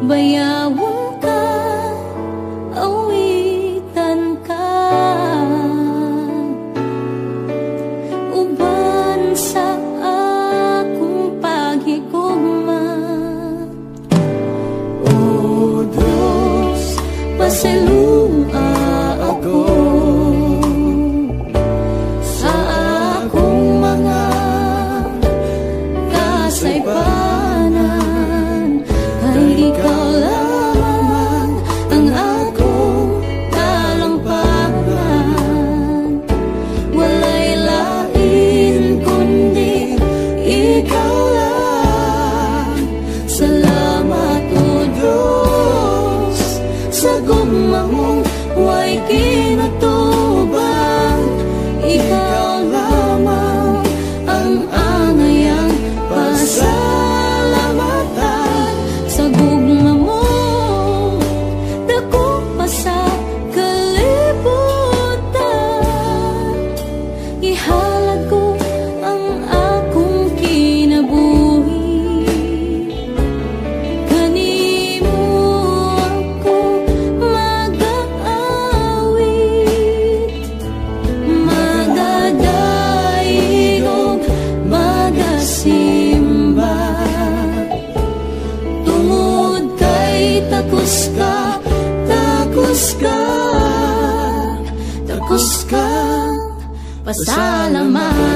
bayawon ka, awitan ka, uban sa akong paghigugma. O Diyos, pasalua ako sa akong mga kasaypanan, kay ikaw lamang ang akong kalampagan. Walay lain kundi ikaw lang. Salamat o Diyos sa gugma mong way kinatubang. Ikaw lamang ang angayang pasalamatan. Sa gugma mo dako pa sa kalibutan, ihalad ko ang akong kinabuhi. Kanimo ako mag-aawit, magadaig ug magasimba. Tungod kay takos ka, takos ka, takos ka, pasalamatan.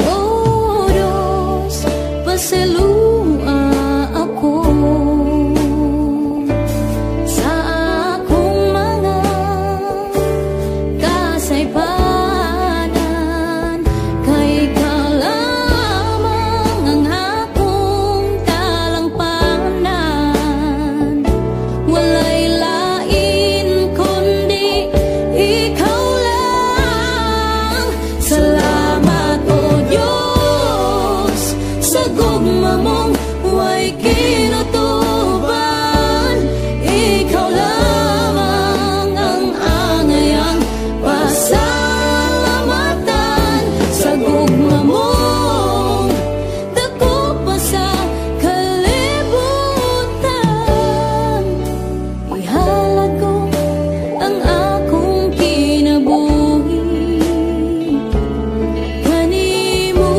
O Diyos, pasalua ako sa akong mga kasaypanan, kay ikaw lamang ang akong kalampanan. Walay lain kundi ikaw lang. Salamat o Diyos sa gugma mong way kinutuban. Ikaw lamang ang angayang pasalamatan. Sa gugma mong dako pa sa kalibutan, ihalad ko ang akong kinabuhi. Kanimo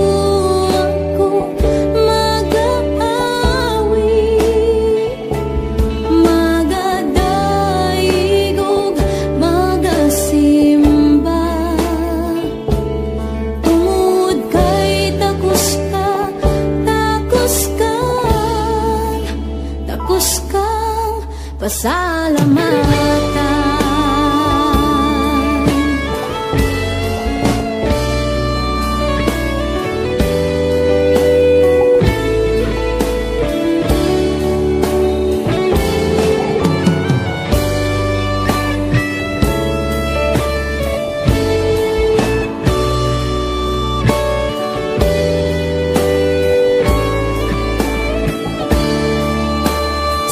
ako mag-aawit, magadaig ug magasimba. Tungod kay takos ka, takos ka, takos kang pasalamatan.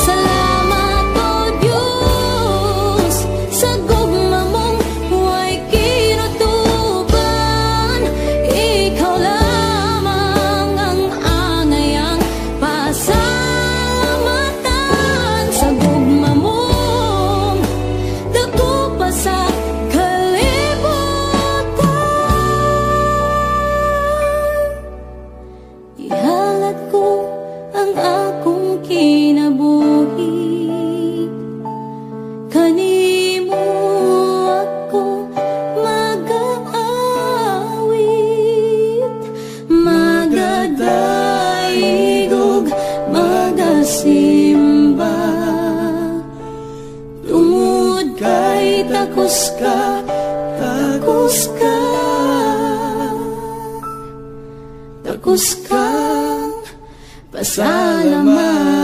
Salamat o Diyos sa gugma mong way kinutuban. Ikaw lamang ang angayang pasalamatan. Sa gugma mong dako pa sa kalibutan, ihalad ko ang akong kinabuhi. Kanimo ako mag-aawit, magadaig ug magasimba. Tungod kay takos ka, takos ka, takos kang pasalamat.